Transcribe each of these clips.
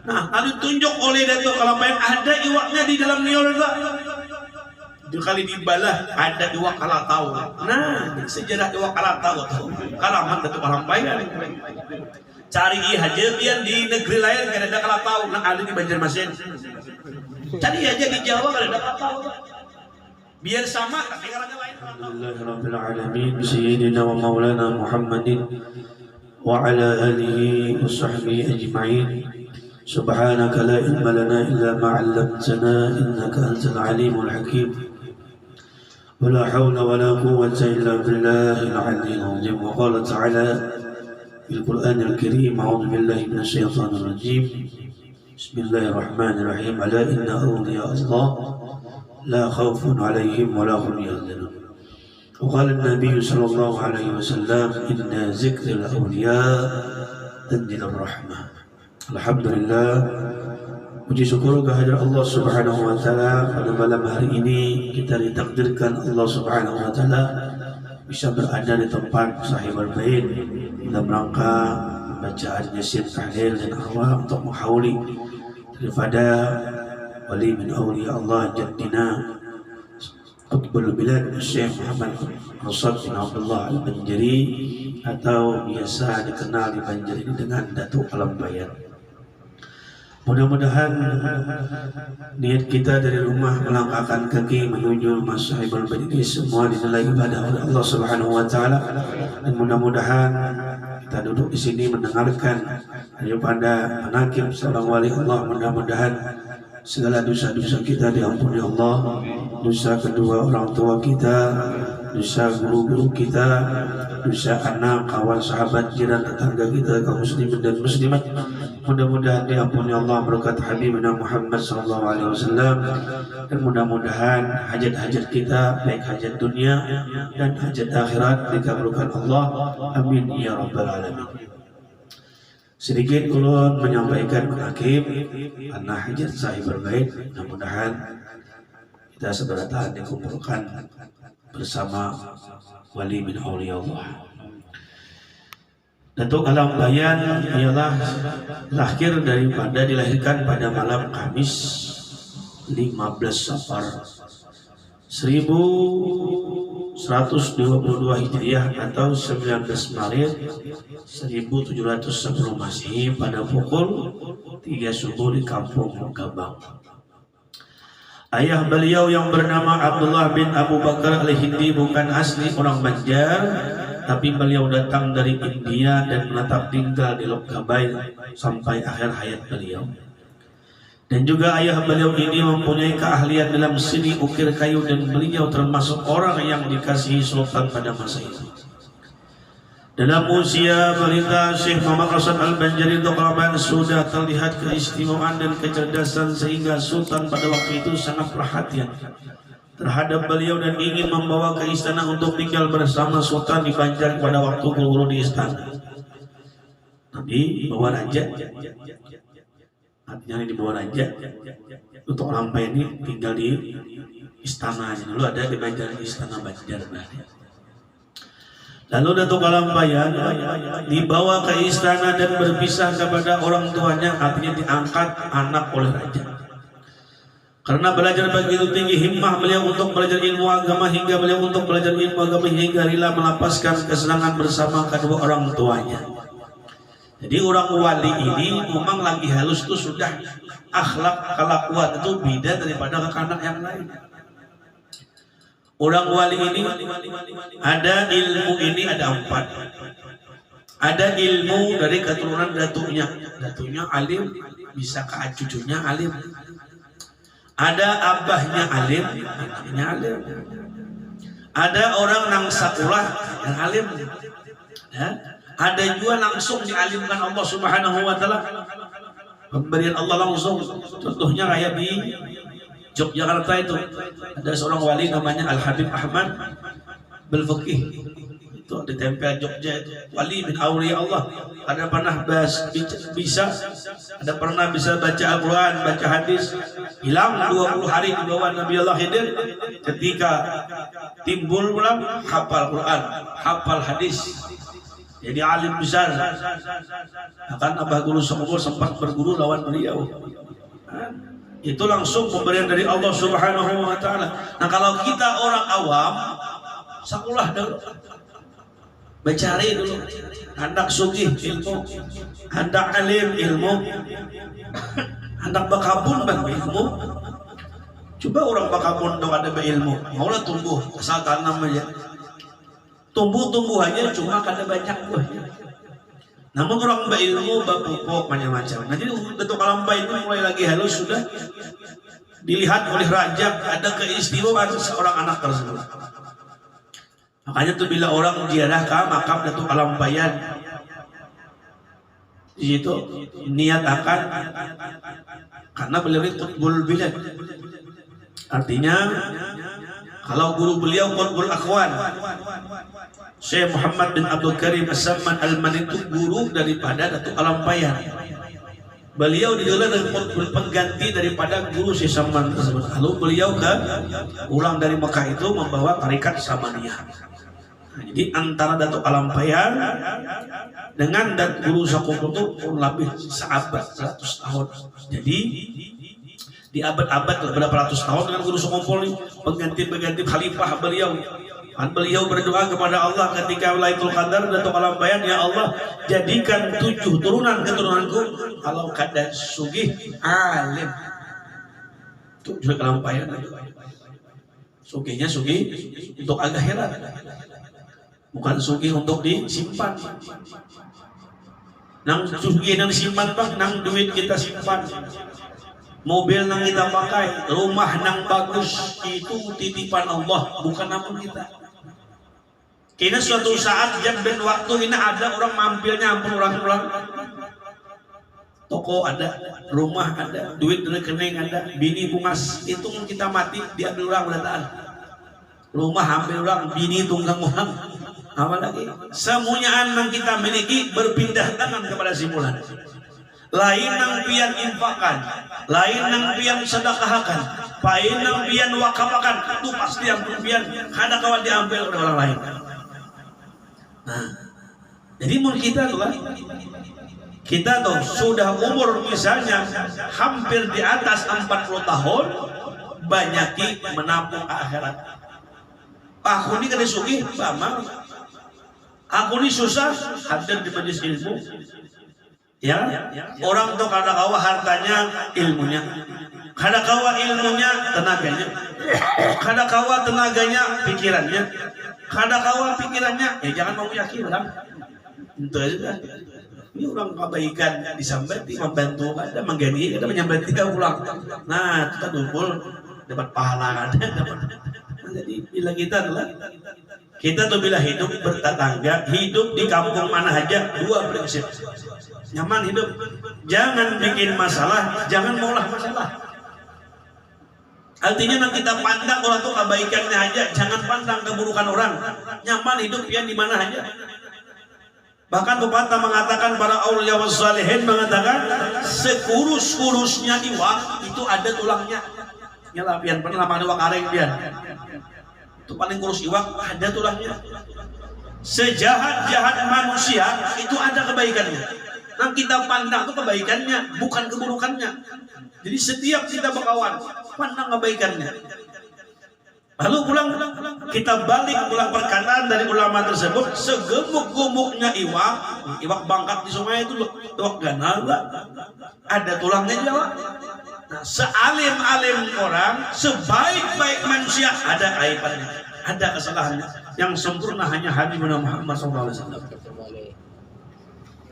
Nah, lalu tunjuk oleh Datuk Kalampayan ada iwaknya di dalam niol juga. Itu kali dibalah ada iwak kalatau. Nah, sejarah iwak kalatau tuh. Kalamat Datuk Kalampayan. Cari aja biar di negeri lain kan ada kalatau. Nah, ada di Banjarmasin. Cari aja di Jawa kan ada kalatau. Biar sama tapi caranya lain. Alhamdulillahirabbil alamin sayyidina wa maulana Muhammadin wa ala alihi wa sahbihi ajma'in. Subhanaka la ilma lana illa ma 'allamtana innaka antal alimul hakim. Wa la hawla wa la quwwata illa billahil 'aliyyil 'azim. Wa qala ta'ala fil Qur'anil karim a'udzu billahi minasy syaithanir rajim. Bismillahirrahmanirrahim. Ala inna awliya Allah لا خوف عليهم ولا هم يحزنون. وقال النبي صلى الله عليه وسلم إن ذكر الأولياء تنزل الرحمة. Alhamdulillah, puji syukur kehadirat Allah Subhanahu wa taala. Pada malam hari ini kita ditakdirkan Allah Subhanahu wa taala bisa berada di tempat Sahibul Bait dalam rangka bacaan Yasin Tahlil dan Arwah untuk menghauli daripada wali min awliya Allah jaddina Qutbul Bilad Syekh Muhammad Rasad bin Abdullah Al-Banjari atau biasa dikenal di Banjar ini dengan Datuk Kalampayan. Mudah-mudahan niat kita dari rumah melangkahkan kaki menuju rumah Sahibul Bait ini semua dinilai ibadah oleh Allah Subhanahu wa taala, dan mudah-mudahan kita duduk di sini mendengarkan daripada manaqib seorang wali Allah. Mudah-mudahan segala dosa-dosa kita diampuni Allah, dosa kedua orang tua kita, dosa guru-guru kita, dosa anak, kawan, sahabat, jiran, tetangga kita, kaum muslimin dan muslimat. Mudah-mudahan diampuni Allah berkat Habibina Muhammad SAW, dan mudah-mudahan hajat-hajat kita, baik hajat dunia dan hajat akhirat, dikabulkan Allah. Amin ya rabbal alamin. Sedikit ulun menyampaikan menakib karena hajat Sahibul Bait. Mudah-mudahan kita seberatan dikumpulkan bersama wali min awliya Allah. Datuk Kalampayan ialah lahir daripada dilahirkan pada malam Kamis 15 Safar 1122 Hijriah atau 19 Maret 1710 Masehi pada pukul 3 subuh di kampung Gabang. Ayah beliau yang bernama Abdullah bin Abu Bakar Al-Hindi bukan asli orang Banjar, tapi beliau datang dari India dan menetap tinggal di Lokabay sampai akhir hayat beliau. Dan juga ayah beliau ini mempunyai keahlian dalam seni ukir kayu, dan beliau termasuk orang yang dikasihi sultan pada masa itu. Dalam usia balita, Syekh Muhammad Rasad Al-Banjari sudah terlihat keistimewaan dan kecerdasan sehingga sultan pada waktu itu sangat perhatian terhadap beliau dan ingin membawa ke istana untuk tinggal bersama sultan di Banjar pada waktu guru di istana. Tapi bawa raja, artinya dibawa raja untuk Kalampayan ini tinggal di istana. Dulu ada di Banjar, di istana Banjar. Lalu Datuk Kalampayan dibawa ke istana dan berpisah kepada orang tuanya, artinya diangkat anak oleh raja. Karena belajar begitu tinggi himmah beliau untuk belajar ilmu agama, hingga beliau untuk belajar ilmu agama hingga rela melepaskan kesenangan bersama kedua orang tuanya. Jadi orang wali ini memang lagi halus tuh sudah akhlak kelakuan itu beda daripada anak yang lain. Orang wali ini ada ilmu ini ada 4. Ada ilmu dari keturunan datuknya. Datuknya alim, bisa ke cucunya alim. Ada abahnya alim, anaknya alim. Ada orang nang sakulah yang alim. Ya. Ada juga langsung dialimkan Allah Subhanahu wa taala. Pemberian Allah langsung. Contohnya kayak di Yogyakarta itu ada seorang wali namanya Al-Habib Ahmad Belfaqih. Itu ditempel Jogja itu. Wali bin awliya Allah. Ada pernah bisa baca Al-Quran, baca hadis. Hilang 20 hari di bawah Nabi Allah Khidir. Ketika timbul pulang hafal Quran, hafal hadis. jadi alim besar. Akan Abah Guru Sokobol sempat berguru lawan beliau. Itu langsung pemberian dari Allah Subhanahu wa Ta'ala. Nah, kalau kita orang awam, sekolah dulu, mencari dulu, hendak sugih ilmu, hendak alim ilmu, hendak bakabun bang ilmu. Coba orang bakabun dong ada ilmu, maulah tumbuh asal tanam aja, tumbuh aja cuma kada banyak buahnya. Namun orang berilmu berpupuk macam-macam. Nah, jadi bentuk kalampai itu mulai lagi halus sudah dilihat oleh raja, ada keistimewaan seorang anak tersebut. Makanya tuh bila orang ziarah ke makam Datuk Kalampayan, di situ niat akan karena beliau itu qutbul bilad. Artinya kalau guru beliau qutbul akhwan, Syekh Muhammad bin Abdul Karim As-Samman Al-Man itu guru daripada Datuk Kalampayan. Beliau digelar dengan pengganti daripada guru Syekh Samman tersebut. Lalu beliau ulang dari Mekah itu membawa tarikat Samaniyah. Nah, jadi antara Datuk Kalampayan dengan guru Sokobol itu lebih seabad 100 tahun. Jadi di abad-abad beberapa ratus tahun dengan guru Sokobol pengganti khalifah beliau. Dan beliau berdoa kepada Allah ketika Lailatul Qadar Datuk Kalampayan, ya Allah jadikan 7 keturunanku kalau kada sugih alim. 7 Kalampayan. Sugihnya sugih untuk akhirat, bukan sugih untuk disimpan. Nang sugih nang simpan bang, nang duit kita simpan. Mobil nang kita pakai, rumah nang bagus, itu titipan Allah, bukan namun kita. Kini suatu saat jam dan waktu ini ada orang mampirnya ampun orang toko ada, rumah ada, duit dari rekening ada, bini bungas, itu kita mati diambil orang berataan. Rumah ambil orang, bini tunggang orang, apa lagi? Semuanya yang kita miliki berpindah tangan kepada simulan. Lain nang pian infakan, lain nang pian sedekahkan, lain nang pian wakafakan, itu pasti yang pian kada kawan diambil oleh orang lain. Nah, jadi menurut kita tuh kita tuh sudah umur misalnya hampir di atas 40 tahun, banyaki menabung akhirat. Aku ini kada sugih, bama. Aku ini susah hadir di majelis ilmu. Ya, orang tuh kada kawa hartanya ilmunya, kada kawa ilmunya tenaganya, kada kawa tenaganya pikirannya, kada kawa pikirannya, jangan mau yakin orang. Itu aja. Ini orang kebaikan disambati, membantu ada, menggani ada, menyambati kita pulang. Nah, kita kumpul dapat pahala ada, dapat. Nah, jadi bila kita tuh bila hidup bertetangga, hidup di kampung mana aja, 2 prinsip. Nyaman hidup, jangan bikin masalah, jangan maulah masalah. Artinya yang kita pandang orang tuh kebaikannya aja, jangan pandang keburukan orang. Nyaman hidup ya di mana aja. Bahkan pepatah mengatakan, para aulia wassalihin mengatakan, sekurus-kurusnya iwak itu ada tulangnya. Yalah pian pernah makan iwak areng pian. Itu paling kurus iwak ada tulangnya. Sejahat-jahat manusia itu ada kebaikannya. Nah, kita pandang itu kebaikannya, bukan keburukannya. Jadi setiap kita berkawan, pandang kebaikannya. Lalu kita balik pulang perkataan dari ulama tersebut, segemuk-gemuknya iwak bangkak di sungai itu iwak ganal, ada tulangnya juga. Nah, sealim-alim orang, sebaik-baik manusia ada aibannya, ada kesalahannya. Yang sempurna hanya Habibuna Muhammad SAW.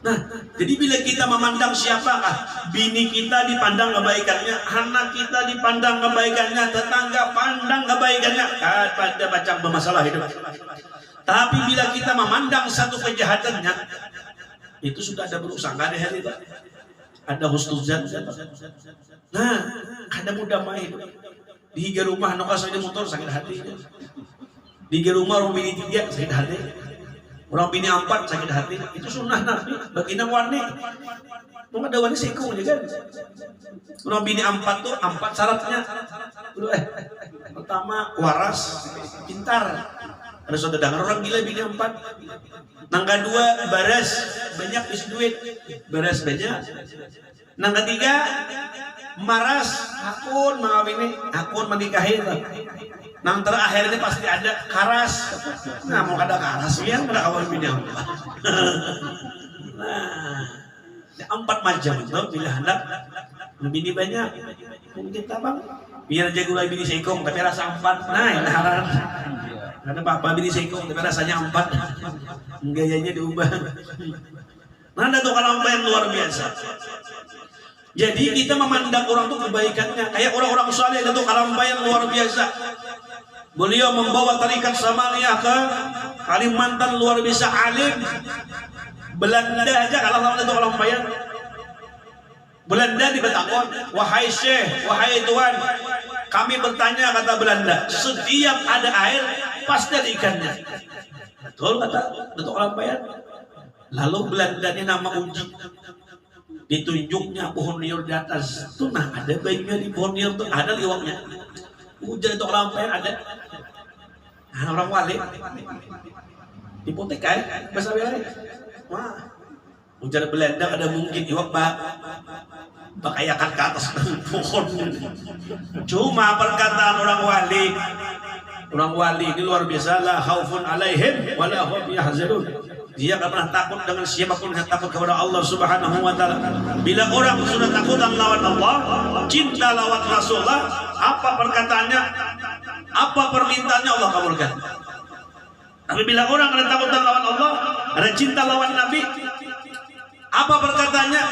Nah, jadi bila kita memandang siapakah, bini kita dipandang kebaikannya, anak kita dipandang kebaikannya, tetangga pandang kebaikannya, pada macam bermasalah hidup. Tapi bila kita memandang satu kejahatannya, itu sudah ada berusaha di hari itu. Ada husnuzan. Nah, ada mudah main. Di higa rumah nokas saja motor sakit hati. Di higa rumah orang bini 3 sakit hati. Orang bini 4 sakit hati, itu sunnah Nabi. Baginda warni, mau ada warni siku juga. Orang bini 4 tuh 4 syaratnya. Pertama waras, pintar. Ada saudara orang gila bini 4. Nang kedua baras banyak isi duit, baras banyak. Nang ketiga maras akun mengawini, akun menikahin. Nang terakhir ini pasti ada karas. Nah mau ada karas ya, ada kawan bini 4. Nah, 4 macam itu bila hendak bini banyak. Mungkin tabang biar jago lagi bini sekong tapi rasa 4. Nah ini haram. Ada apa bini sekong tapi rasanya 4. Gayanya diubah. Nah ada tuh kalampaian luar biasa. Jadi kita memandang orang tuh kebaikannya kayak orang-orang saleh itu kalampaian luar biasa. Beliau membawa tarikat Samaliyah ke Kalimantan luar biasa alim. Belanda aja kalau itu kalampaian. Belanda dibertakon, wahai syekh, wahai tuan, kami bertanya kata Belanda, setiap ada air pasti ada ikannya. Betul kata Datuk Kalampaian. Lalu Belandanya nama Uji, ditunjuknya pohon niur di atas. Tuh nah ada bayinya di pohon niur tuh ada liwaknya. Uji Datuk Kalampaian ada. Nah, orang wali, hipotek kan, bahasa Belanda. Wah. Ujar Belanda ada mungkin iwak bakayakan ke atas pohon. Cuma perkataan orang wali ini luar biasa. La khaufun alaihim wa la hum yahzanun. Dia tidak pernah takut dengan siapapun yang takut kepada Allah Subhanahu wa taala. Bila orang sudah takut dan lawan Allah, cinta lawan Rasulullah, apa perkataannya, apa permintaannya Allah kabulkan. Tapi bila orang ada takut dan lawan Allah, ada cinta lawan Nabi, apa perkataannya?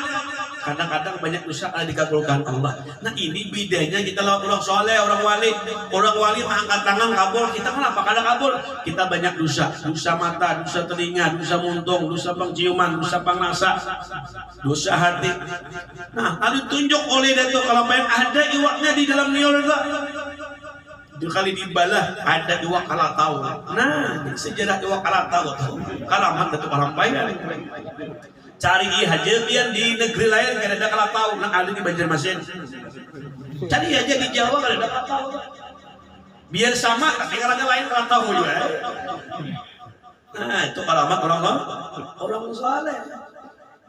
Kadang-kadang banyak dosa kalau dikabulkan Allah. Nah ini bedanya kita lawan orang soleh, orang wali. Orang wali angkat tangan kabul, kita kenapa? Kadang kabul. Kita banyak dosa, dosa mata, dosa telinga, dosa muntung, dosa penciuman, dosa penglasa, dosa hati. Nah lalu tunjuk oleh Datuk Kalampaian ada iwaknya di dalam niur itu. Kali dibalah ada iwak kalatau. Nah sejarah iwak kalatau kalamat Datuk Kalampaian. Cari aja biar di negeri lain kan ada kalatau, nah ada di Banjarmasin. Cari aja di Jawa kan ada kalatau. Biar sama tapi karena lain kalatau juga. Nah itu kalamat orang saleh.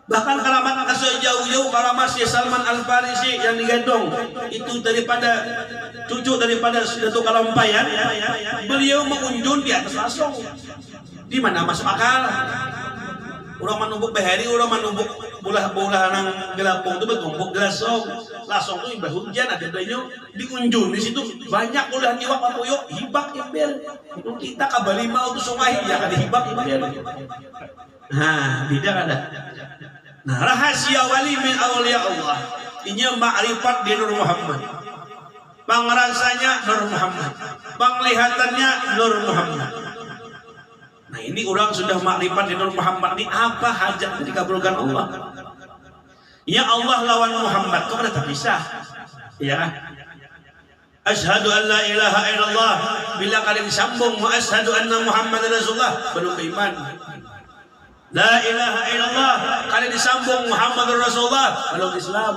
Bahkan kalamat kasih jauh-jauh kalamat si Salman Al Farisi yang digendong itu daripada cucu daripada Datuk Kalampaian. Beliau mengunjung di atas lasong. Di mana masuk akal? Orang menumbuk behari, orang menumbuk bola-bola nang gelapung itu bertumbuk lasong. Lasong itu imbah hujan ada banyu diunjun di situ banyak olahan iwak papuyuk hibak imbel. Kita kabali mau tuh sungai ya ada hibak imbel. Nah, tidak ada. Nah, rahasia wali min auliya Allah. Ini ma'rifat di Nur Muhammad. Pangrasanya Nur Muhammad. Penglihatannya Nur Muhammad. Nah ini orang sudah makrifat di Nur Muhammad ini apa hajat dikabulkan Allah? Ya Allah lawan Muhammad kok ada terpisah? Ya. Asyhadu an la ilaha illallah bila kalian sambung wa asyhadu anna Muhammad Rasulullah belum beriman. La ilaha illallah kalian disambung Muhammad Rasulullah belum Islam.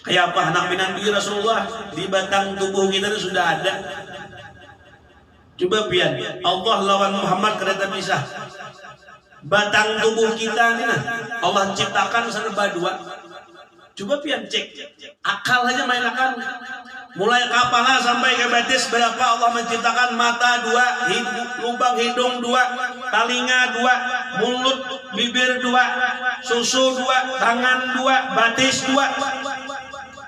Kayak apa anak binti Rasulullah di batang tubuh kita itu sudah ada. Coba biar Allah lawan Muhammad kereta pisah. Batang tubuh kita ini nah, Allah ciptakan serba dua. Coba pian cek akal aja main akal. Mulai kepala sampai ke betis berapa Allah menciptakan mata dua, lubang hidung dua, telinga dua, mulut bibir dua, susu dua, tangan dua, batis dua.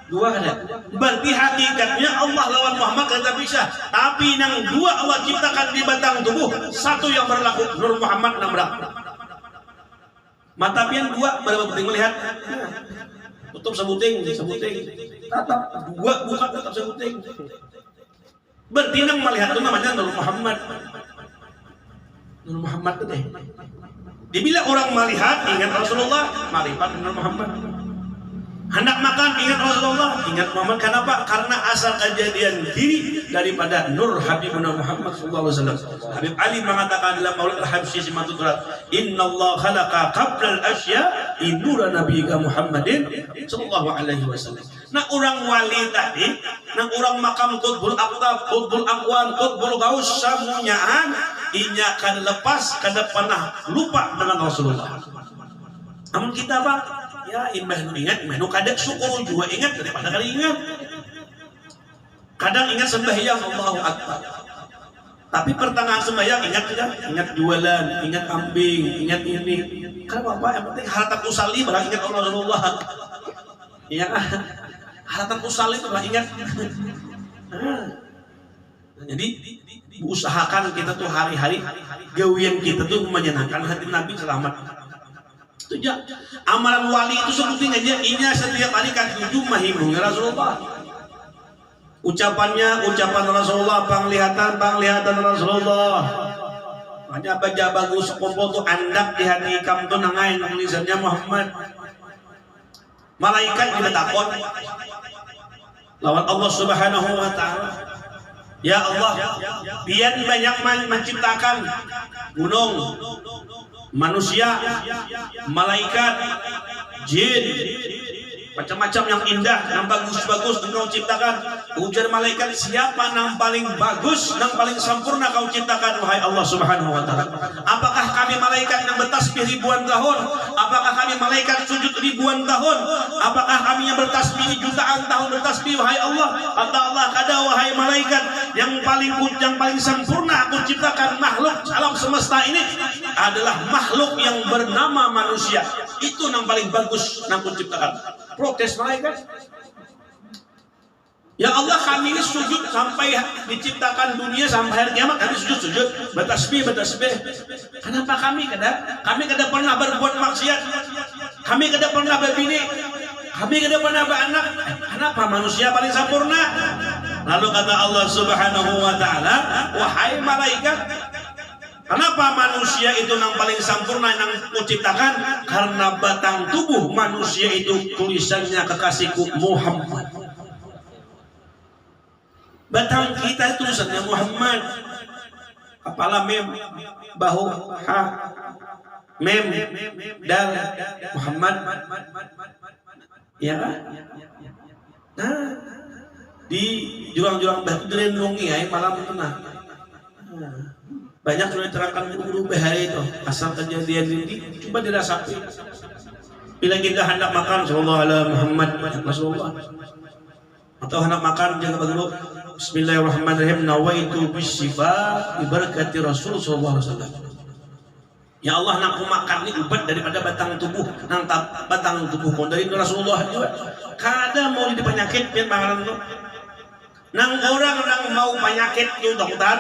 Dua ada. Berarti hakikatnya Allah lawan Muhammad kata bisa. Tapi yang dua Allah ciptakan di batang tubuh, satu yang berlaku Nur Muhammad nabrak. Mata pian dua berapa penting melihat. Tutup sebuting. Tatap dua buka tetap sebuting. Berarti yang melihat itu namanya Nur Muhammad. Nur Muhammad itu deh. Dibilang orang melihat ingat Rasulullah, marifat Nur Muhammad. Hendak makan ingat Rasulullah, ingat Muhammad. Kenapa? Karena asal kejadian diri daripada Nur Habibuna Muhammad sallallahu alaihi wasallam. Habib Ali mengatakan dalam Maulid Al-Habsyi Simatul Turat, "Innallaha khalaqa qabla al-asya' nura nabiyyika Muhammadin sallallahu alaihi wasallam." Nah, orang wali tadi, nah orang makam Qutbul Aqtab, Qutbul Aqwan, Qutbul Gaus samunyaan inya kan lepas kada pernah lupa dengan Rasulullah. Namun kita Pak, ya imbah ingat, imbah kadang syukur juga ingat daripada kali ingat. Kadang ingat sembahyang Allahu Akbar. Tapi pertengahan sembahyang ingat tidak? Ingat jualan, ingat kambing, ingat ini. Kenapa Pak? Yang penting harta kusali malah ingat Rasulullah. Iya kan? Harta kusali itu malah ingat. Jadi usahakan kita tuh hari-hari gawian kita tuh menyenangkan hati Nabi selamat. Itu ya. Amalan wali itu seperti aja inya setiap hari kan tujuh mahimungnya Rasulullah. Ucapannya ucapan Rasulullah, penglihatan Rasulullah. Hanya baca bagus kumpul tuh andak di hati kamu tuh nangain tulisannya Muhammad. Malaikat juga takut lawan Allah Subhanahu wa taala. Ya Allah, biar banyak menciptakan gunung, manusia, malaikat, jin, macam-macam yang indah, yang bagus-bagus engkau ciptakan. Ujar malaikat, siapa yang paling bagus, yang paling sempurna kau ciptakan wahai Allah Subhanahu wa taala? Apakah kami malaikat yang bertasbih ribuan tahun? Apakah kami malaikat sujud ribuan tahun? Apakah kami yang bertasbih jutaan tahun bertasbih wahai Allah? Kata Allah, kada wahai malaikat, yang paling sempurna aku ciptakan makhluk alam semesta ini adalah makhluk yang bernama manusia. Itu yang paling bagus yang aku ciptakan. Protes malaikat. Ya Allah, kami ini sujud sampai diciptakan dunia sampai hari kiamat kami sujud bertasbih. Kenapa kami kada pernah berbuat maksiat, kami kada pernah berbini, kami kada pernah beranak. Kenapa manusia paling sempurna? Lalu kata Allah Subhanahu wa taala, wahai malaikat, kenapa manusia itu yang paling sempurna yang kuciptakan? Karena batang tubuh manusia itu tulisannya kekasihku Muhammad. Batang kita tulisannya Muhammad. Kepala mem, bahu ha, mem, dal, Muhammad. Ya kan? Nah, di jurang-jurang batu dilindungi ya malam tenang. Banyak sudah diterangkan guru-guru bahaya itu. Asal kejadian ini coba dirasapi. Bila kita hendak makan sallallahu alaihi Muhammad Rasulullah, atau hendak makan jangan begitu. Bismillahirrahmanirrahim. Nawaitu bisyifa ibarakati Rasul sallallahu alaihi wasallam. Ya Allah, nak makan ini ubat daripada batang tubuh, nang batang tubuh dari Rasulullah juga. Kada mau di penyakit pian makanan itu. Nang orang nang mau penyakit itu dokter,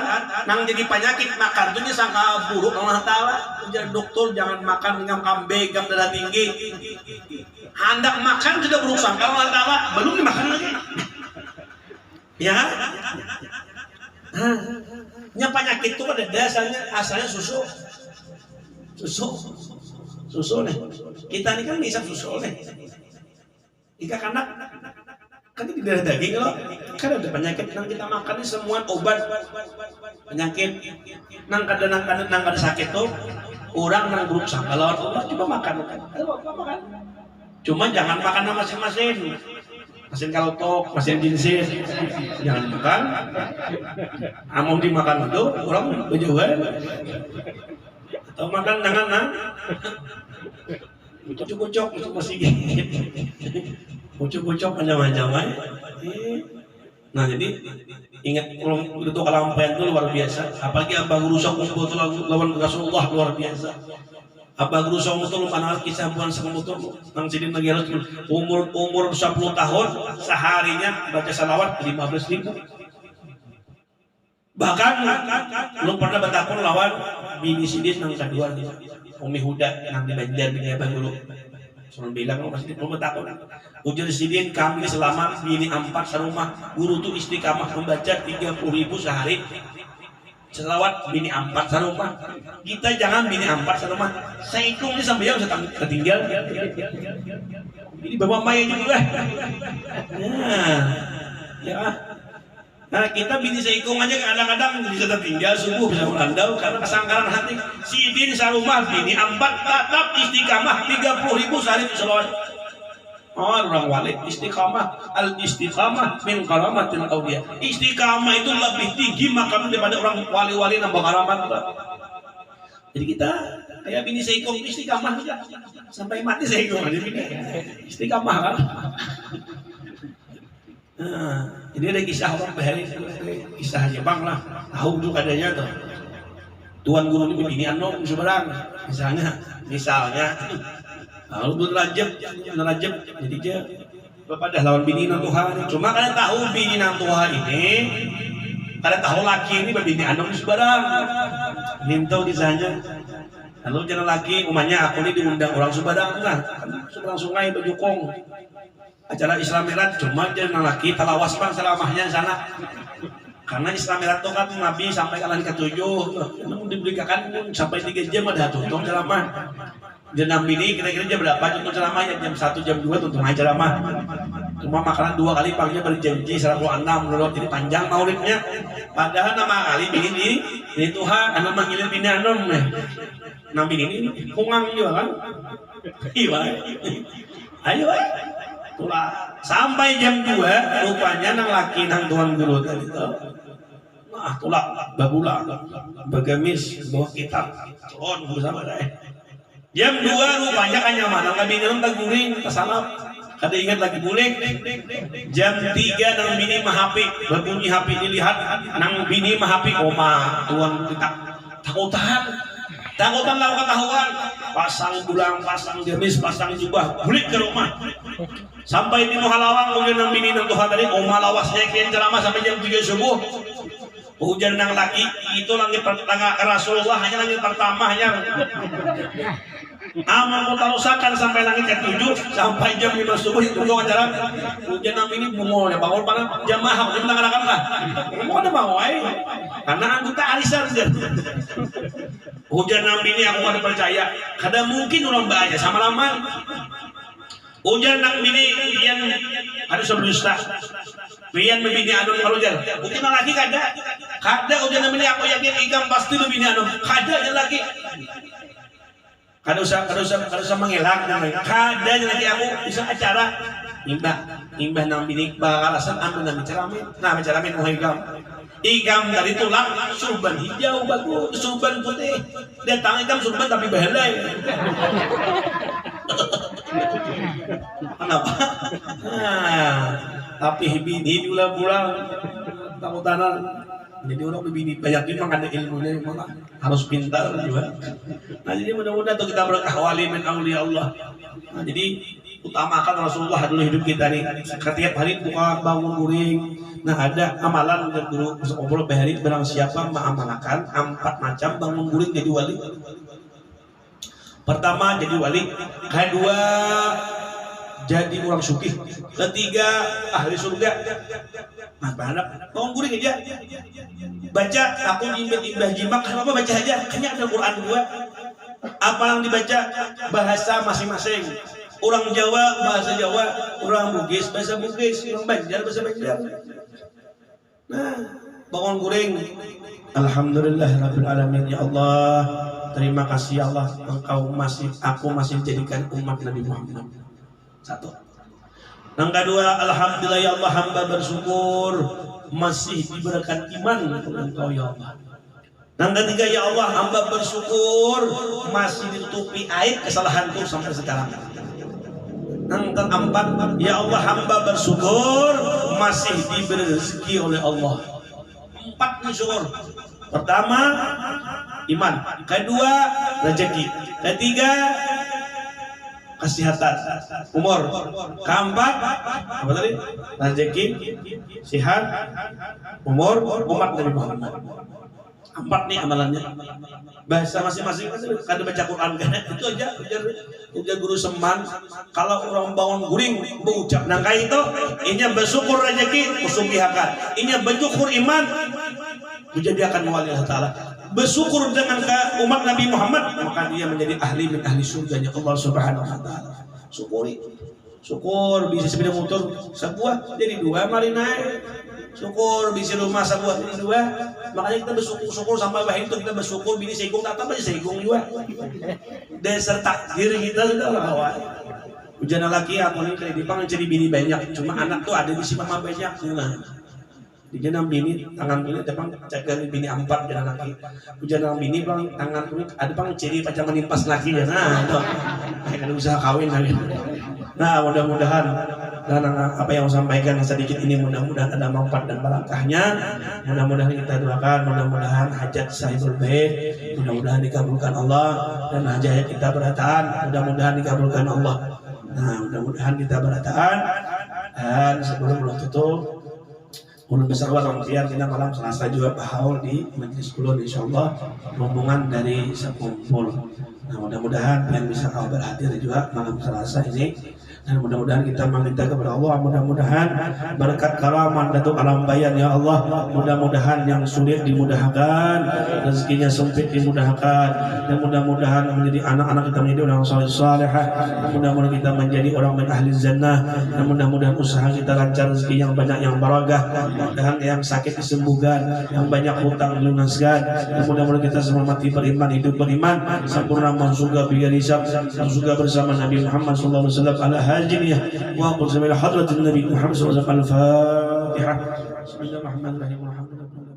nang jadi penyakit makan itu sangka buruk Allah Taala. Jadi dokter jangan makan dengan kambing, dengan darah tinggi. Hendak makan sudah buruk sangka Allah Taala, belum dimakan lagi. Ya, nya penyakit itu pada dasarnya asalnya susu nih. Kita ini kan bisa susu nih. Jika kanak kan di darah daging loh, kan ada penyakit yang kita makan ini semua obat penyakit. Nang kada sakit tuh orang nang buruk sangka lawan Allah coba makan. Cuma jangan makan masing-masing. Mesin kalotok, mesin jinsin, jangan makan. Among dimakan itu orang berjual. Atau makan dengan kucuk-kucuk masih kucuk-kucuk macam-macam. Nah jadi ingat kalau itu kelampaian itu luar biasa. Apalagi Abah Guru Sok kumpul itu lawan Rasulullah luar biasa. Abah Guru Sok itu lupa kisah bukan sama motor nang sidin negara umur 10 tahun seharinya baca salawat 15.000. Bahkan lu pernah bertakun lawan bini sidin nang kedua Umi Huda nang di Banjar bini Abah Guru. Soalnya bilang lu masih belum bertakun. Ujar sidin kami selama bini 4 serumah guru tuh istiqamah membaca 30.000 sehari. selawat bini 4 sarumah. Kita jangan bini 4 sarumah. Seikung ini sampai yang ketinggal. Ini bawa maya juga. Ya. Nah, kita bini seikung aja kadang-kadang bisa tertinggal subuh bisa melandau karena kesangkaran hati. Si bini sarumah bini 4 tetap istiqamah 30.000 sehari selawat. Orang wali istiqamah, al istiqamah min karamatil auliya. Istiqamah itu lebih tinggi makam daripada orang wali-wali nambah karamat. Jadi kita kayak bini seikung istiqamah aja sampai mati seikung aja bini. Istiqamah kan. Nah, jadi ada kisah orang bahari, kisah Jepang lah. Tahu juga adanya tuh. Tuan guru ini bini anom seberang. Misalnya lalu nerajep, jadi dia bapak dah lawan bini nang Tuhan. Cuma kalian tahu bini nang Tuhan ini, kalian tahu laki ini berbini anom sebarang. Minta disanya. Lalu jangan laki, umumnya aku ini diundang orang Subadang lah, seberang sungai Bejukong. Acara Islam Mi'raj, cuma jangan laki talawas bang selamanya sana. Karena Islam Mi'raj itu kan Nabi sampai kalian ke-7, diberikan sampai 3 jam ada tuntun ceramah. Jam ini kira-kira jam berapa tuntun ceramahnya? Jam 1, jam 2 tuntun aja ceramah. Cuma makanan 2 kali pangnya berjanji 106 menurut jadi panjang maulidnya. Padahal nama kali bini ini Tuhan, anak manggilin bini anom nih. Nah bini ini kungang juga kan? Iya, ayo tulah sampai jam 2 rupanya nang laki nang tuan guru tadi tuh. Nah tulah babula, bagamis bawa kitab, turun bersama dah. Jam 2 rupanya kan nyaman, nang bini nang guring kesalap. Kada ingat lagi boleh. Jam 3 nang bini mahapi, berbunyi HP dilihat, nang bini mahapi oma tuan kita takutan lawan ketahuan, pasang bulang, pasang gamis, pasang jubah, bulik ke rumah. Sampai di Muhalawang kemudian nang bini nang Tuhan tadi oma lawasnya kian ceramah sampai jam 3 subuh. Hujan nang laki itu langit pertama Rasulullah hanya langit pertama hanya amal mutarusakan sampai langit ke-7 sampai jam 5 subuh itu acara hujan nang ini bungo ya bangun pada jamaah jam tangan lah bungo ada bangun karena anggota arisan hujan nang ini aku ada percaya kada mungkin orang baca sama lama hujan nang ini yang harus berdusta pian membini anum kalau jalan mungkin lagi kada hujan nang ini aku yakin ikam pasti membini anum kada lagi kada usah mengelak kada lagi aku bisa acara imbah nang bini bakal asal amun nang bicaramin ikam dari tulang surban hijau bagus surban putih datang ikam surban tapi behelai kenapa tapi bini bulan-bulan takutan jadi orang bini banyak memang ada ilmunya malah harus pintar juga. Nah jadi mudah-mudahan tuh kita berkah wali min auliya Allah. Nah jadi utamakan Rasulullah dulu hidup kita nih. Setiap hari buka bangun guring. Nah ada amalan dari guru ngobrol bahari barang siapa mengamalkan 4 macam bangun guring jadi wali. Pertama jadi wali, kedua jadi orang sugih, ketiga ahli surga. Mas Bahanap, bangun guring aja. Baca, aku imbah jimak, apa baca aja. Hanya ada Quran 2. Apa yang dibaca? Bahasa masing-masing. Orang Jawa, bahasa Jawa. Orang Bugis, bahasa Bugis. Orang Banjar, bahasa Banjar. Nah, bangun guring. Alhamdulillah Rabbil Alamin. Ya Allah, terima kasih ya Allah. Aku masih jadikan umat Nabi Muhammad. 1. Yang kedua, alhamdulillah ya Allah, hamba bersyukur masih diberikan iman kepada Engkau ya Allah. Yang ketiga, ya Allah, hamba bersyukur masih ditutupi aib kesalahanku sampai sekarang. Yang keempat, ya Allah, hamba bersyukur masih diberi rezeki oleh Allah. 4 syukur. Pertama, iman. Kedua, rezeki. Ketiga, kesehatan, umur. Keempat, apa tadi? Rezeki, sehat, umur, umat Nabi Muhammad. 4 nih amalannya. Bahasa masing-masing kan baca Quran kan. Itu aja ujar guru Seman. Kalau orang bangun guring berucap nangka itu, inya bersyukur rezeki, usugihakan. Inya bersyukur iman, dijadikan wali Allah Ta'ala, bersyukur dengan umat Nabi Muhammad, maka dia menjadi ahli min ahli surganya Allah Subhanahu wa Ta'ala. Syukuri, syukur bisa sepeda motor sebuah jadi dua, mari naik. Syukur bisa rumah sebuah jadi dua, makanya kita bersyukur sampai bahaya itu kita bersyukur bini segong datang aja segong juga. Dasar takdir kita sudah bawa. Hujan laki aku nih kayak dipang jadi bini banyak, cuma anak tuh ada di si mama banyak. Nah, di jenam bini tangan bini depan cek bini 4 jalan laki. Hujan bini bang tangan bini ada bang ciri pacar menimpas laki ya. Nah itu, kayak usaha kawin lagi. Nah mudah-mudahan dan apa yang saya sampaikan sedikit ini mudah-mudahan ada manfaat dan berkahnya. Mudah-mudahan kita doakan, mudah-mudahan hajat sahibul bait mudah-mudahan dikabulkan Allah, dan hajat kita berataan mudah-mudahan dikabulkan Allah. Nah mudah-mudahan kita berataan. Dan sebelum tutup, ulun besar orang biar kita malam Selasa juga bahaul di majelis kulon insyaallah rombongan dari sekumpul. Nah mudah-mudahan yang bisa kau berhadir juga malam Selasa ini, dan mudah-mudahan kita meminta kepada Allah, mudah-mudahan berkat karaman Datuk Alam Bayan ya Allah, mudah-mudahan yang sulit dimudahkan, rezekinya sempit dimudahkan, dan mudah-mudahan menjadi anak-anak kita menjadi orang saleh-salehah, mudah-mudahan kita menjadi orang min ahli jannah, dan mudah-mudahan usaha kita lancar, rezeki yang banyak yang barokah, mudah-mudahan yang sakit disembuhkan, yang banyak hutang dilunaskan, dan mudah-mudahan kita semua mati beriman, hidup beriman, sempurna masuk surga biar hisab, surga bersama Nabi Muhammad sallallahu alaihi wasallam ala hajiniyah wa qul samila hadratin Nabi Muhammad sallallahu alaihi wasallam al-Fatihah. Bismillahirrahmanirrahim.